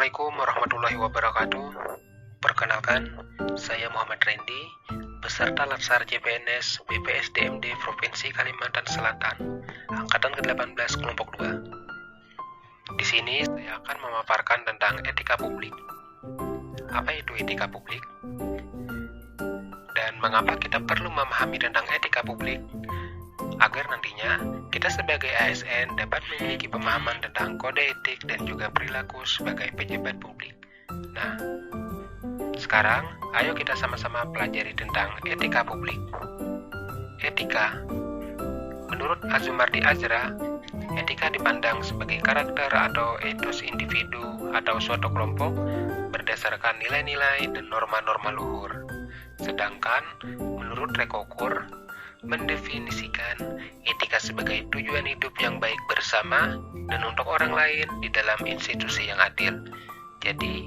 Assalamualaikum warahmatullahi wabarakatuh. Perkenalkan, saya Muhammad Randy, peserta Latsar CPNS BPSDMD Provinsi Kalimantan Selatan, Angkatan ke-18 Kelompok 2. Di sini saya akan memaparkan tentang etika publik. Apa itu etika publik? Dan mengapa kita perlu memahami tentang etika publik? Agar nantinya kita sebagai ASN dapat memiliki pemahaman tentang kode etik dan juga perilaku sebagai pejabat publik. Nah, sekarang ayo kita sama-sama pelajari tentang etika publik. Etika. Menurut Azumardi Azra, etika dipandang sebagai karakter atau etos individu atau suatu kelompok berdasarkan nilai-nilai dan norma-norma luhur. Sedangkan menurut Rekokur, mendefinisikan etika sebagai tujuan hidup yang baik bersama dan untuk orang lain di dalam institusi yang adil. Jadi,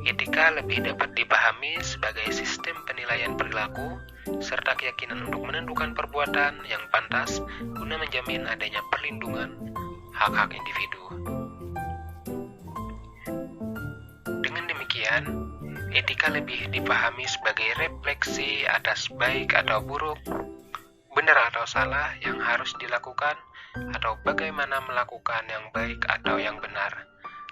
etika lebih dapat dipahami sebagai sistem penilaian perilaku serta keyakinan untuk menentukan perbuatan yang pantas guna menjamin adanya perlindungan hak-hak individu. Dengan demikian, etika lebih dipahami sebagai refleksi atas baik atau buruk, benar atau salah yang harus dilakukan, atau bagaimana melakukan yang baik atau yang benar.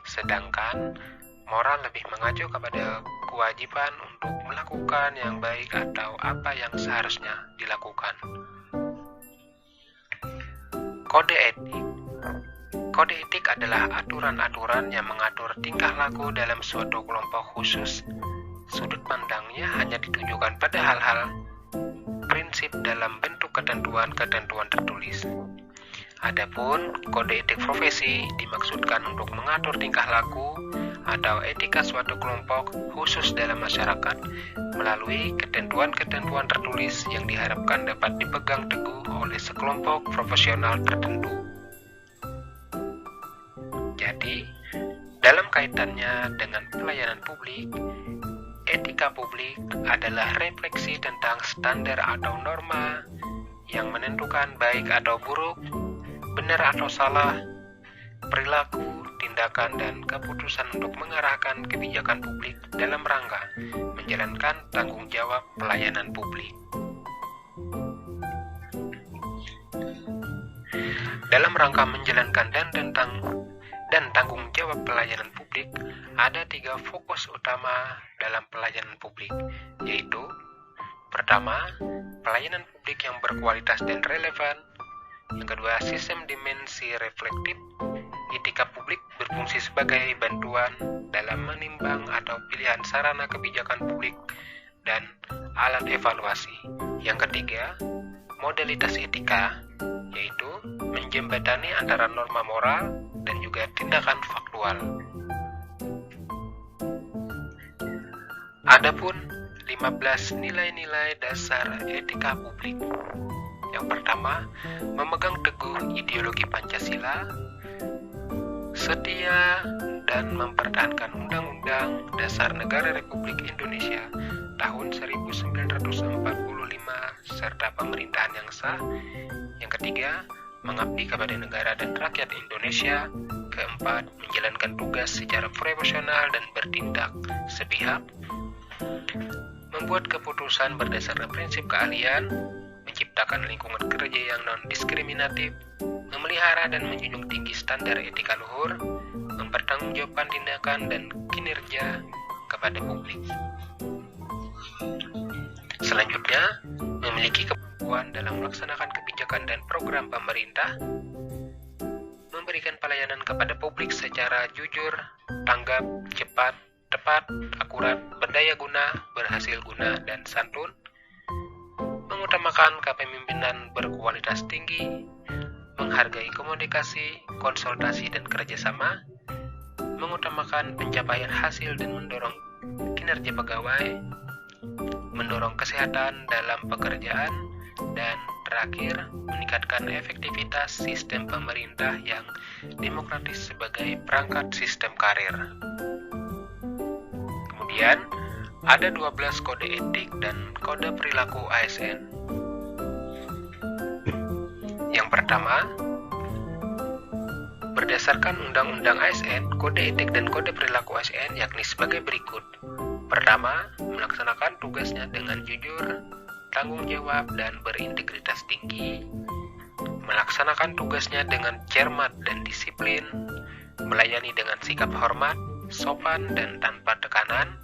Sedangkan moral lebih mengacu kepada kewajiban untuk melakukan yang baik atau apa yang seharusnya dilakukan. Kode etik. Kode etik adalah aturan-aturan yang mengatur tingkah laku dalam suatu kelompok khusus. Sudut pandangnya hanya ditujukan pada hal-hal prinsip dalam bentuk ketentuan-ketentuan tertulis. Adapun kode etik profesi dimaksudkan untuk mengatur tingkah laku atau etika suatu kelompok khusus dalam masyarakat melalui ketentuan-ketentuan tertulis yang diharapkan dapat dipegang teguh oleh sekelompok profesional tertentu. Jadi, dalam kaitannya dengan pelayanan publik, etika publik adalah refleksi tentang standar atau norma yang menentukan baik atau buruk, benar atau salah, perilaku, tindakan, dan keputusan untuk mengarahkan kebijakan publik dalam rangka menjalankan tanggung jawab pelayanan publik. Dalam rangka menjalankan dan tanggung jawab pelayanan publik, ada 3 fokus utama dalam pelayanan publik, yaitu pertama, pelayanan publik yang berkualitas dan relevan. Yang kedua, sistem dimensi reflektif. Etika publik berfungsi sebagai bantuan dalam menimbang atau pilihan sarana kebijakan publik dan alat evaluasi. Yang ketiga, modalitas etika, yaitu menjembatani antara norma moral dan juga tindakan faktual. Adapun 15 nilai-nilai dasar etika publik. Yang pertama, memegang teguh ideologi Pancasila, setia dan mempertahankan Undang-Undang Dasar Negara Republik Indonesia tahun 1945 serta pemerintahan yang sah. Yang ketiga, mengabdi kepada negara dan rakyat Indonesia. Keempat, menjalankan tugas secara profesional dan bertindak sepihak. Membuat keputusan berdasarkan prinsip keahlian, menciptakan lingkungan kerja yang non-diskriminatif, memelihara dan menjunjung tinggi standar etika luhur, mempertanggungjawabkan tindakan dan kinerja kepada publik. Selanjutnya, memiliki kemampuan dalam melaksanakan kebijakan dan program pemerintah, memberikan pelayanan kepada publik secara jujur, tanggap, cepat, tepat, akurat, berdaya guna, berhasil guna, dan santun, mengutamakan kepemimpinan berkualitas tinggi, menghargai komunikasi, konsultasi, dan kerjasama, mengutamakan pencapaian hasil dan mendorong kinerja pegawai, mendorong kesehatan dalam pekerjaan, dan terakhir, meningkatkan efektivitas sistem pemerintah yang demokratis sebagai perangkat sistem karir. Kemudian, ada 12 kode etik dan kode perilaku ASN. Yang pertama, Berdasarkan Undang-Undang ASN, kode etik dan kode perilaku ASN yakni sebagai berikut. Pertama, melaksanakan tugasnya dengan jujur, tanggung jawab, dan berintegritas tinggi. Melaksanakan tugasnya dengan cermat dan disiplin. Melayani dengan sikap hormat, sopan, dan tanpa tekanan.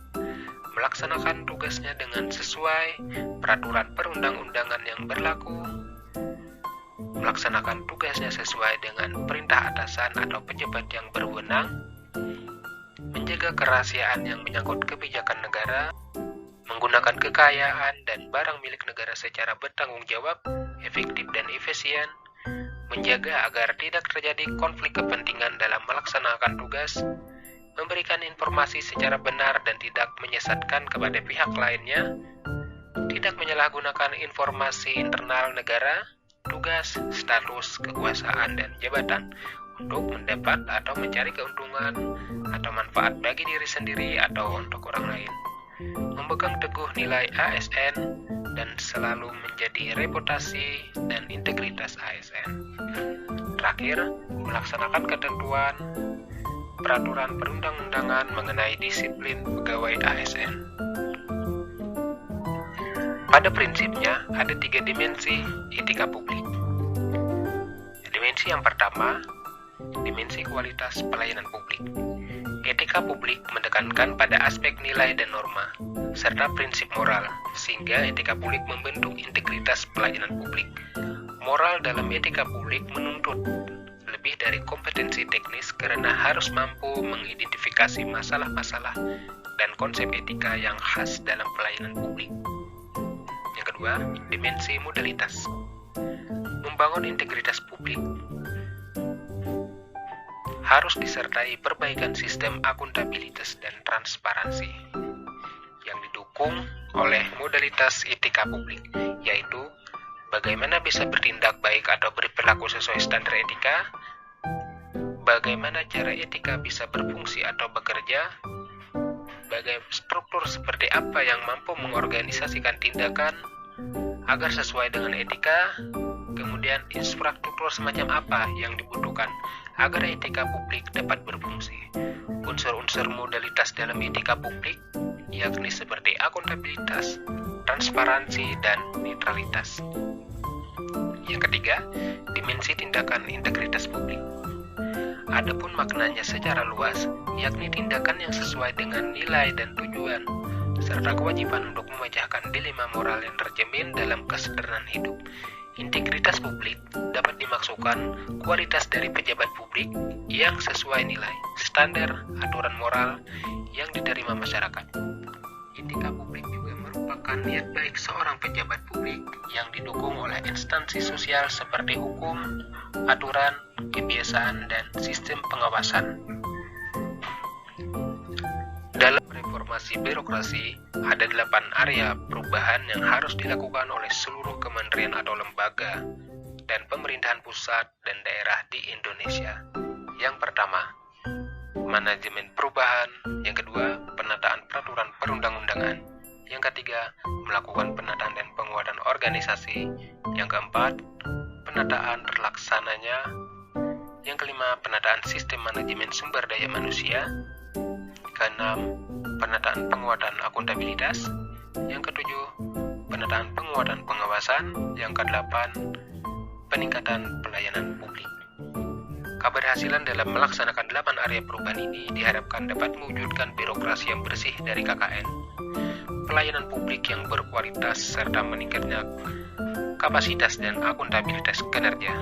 Melaksanakan tugasnya dengan sesuai peraturan perundang-undangan yang berlaku. Melaksanakan tugasnya sesuai dengan perintah atasan atau pejabat yang berwenang, menjaga kerahasiaan yang menyangkut kebijakan negara, menggunakan kekayaan dan barang milik negara secara bertanggung jawab, efektif dan efisien, menjaga agar tidak terjadi konflik kepentingan dalam melaksanakan tugas, memberikan informasi secara benar dan tidak menyesatkan kepada pihak lainnya, tidak menyalahgunakan informasi internal negara, tugas, status, kekuasaan, dan jabatan untuk mendapat atau mencari keuntungan atau manfaat bagi diri sendiri atau untuk orang lain. Memegang teguh nilai ASN dan selalu menjadi reputasi dan integritas ASN. Terakhir, melaksanakan ketentuan peraturan perundang-undangan mengenai disiplin pegawai ASN. Pada prinsipnya, ada 3 dimensi etika publik. Dimensi yang pertama, dimensi kualitas pelayanan publik. Etika publik menekankan pada aspek nilai dan norma, serta prinsip moral, sehingga etika publik membentuk integritas pelayanan publik. Moral dalam etika publik menuntut lebih dari kompetensi teknis karena harus mampu mengidentifikasi masalah-masalah dan konsep etika yang khas dalam pelayanan publik. Yang kedua, dimensi modalitas. Membangun integritas publik harus disertai perbaikan sistem akuntabilitas dan transparansi yang didukung oleh modalitas etika publik, yaitu bagaimana bisa bertindak baik atau berperilaku sesuai standar etika, bagaimana cara etika bisa berfungsi atau bekerja, bagaimana struktur seperti apa yang mampu mengorganisasikan tindakan agar sesuai dengan etika, kemudian infrastruktur semacam apa yang dibutuhkan agar etika publik dapat berfungsi. Unsur-unsur modalitas dalam etika publik yakni seperti akuntabilitas, transparansi, dan netralitas. Yang ketiga, dimensi tindakan integritas publik. Adapun maknanya secara luas, yakni tindakan yang sesuai dengan nilai dan tujuan, serta kewajiban untuk memecahkan dilema moral yang tercermin dalam kesederhanaan hidup. Integritas publik dapat dimaksudkan kualitas dari pejabat publik yang sesuai nilai, standar, aturan moral yang diterima masyarakat. Etika publik juga merupakan niat baik seorang pejabat publik yang didukung oleh instansi sosial seperti hukum, aturan, kebiasaan, dan sistem pengawasan. Dalam reformasi birokrasi, ada 8 area perubahan yang harus dilakukan oleh seluruh kementerian atau lembaga dan pemerintahan pusat dan daerah di Indonesia. Yang pertama, manajemen perubahan. Yang kedua, penataan peraturan perundang-undangan. Yang ketiga, melakukan penataan dan penguatan organisasi. Yang keempat, penataan terlaksananya. Yang kelima, penataan sistem manajemen sumber daya manusia. Keenam, penataan penguatan akuntabilitas. Yang ketujuh, penataan penguatan pengawasan. Yang kedelapan, peningkatan pelayanan publik. Keberhasilan dalam melaksanakan 8 area perubahan ini diharapkan dapat mewujudkan birokrasi yang bersih dari KKN, pelayanan publik yang berkualitas, serta meningkatnya kapasitas dan akuntabilitas kinerja.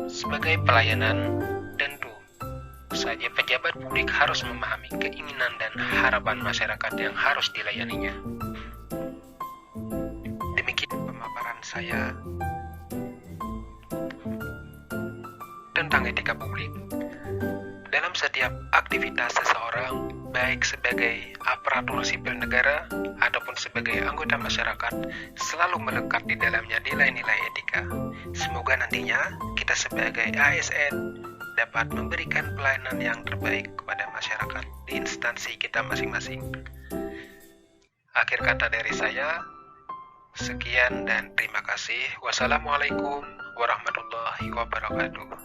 Sebagai pelayanan, tentu saja pejabat publik harus memahami keinginan dan harapan masyarakat yang harus dilayaninya. Demikian pemaparan saya tentang etika publik. Dalam setiap aktivitas seseorang, baik sebagai aparatur sipil negara ataupun sebagai anggota masyarakat, selalu melekat di dalamnya nilai-nilai etika. Semoga nantinya kita sebagai ASN dapat memberikan pelayanan yang terbaik kepada masyarakat di instansi kita masing-masing. Akhir kata dari saya, sekian dan terima kasih. Wassalamualaikum warahmatullahi warahmatullahi wabarakatuh.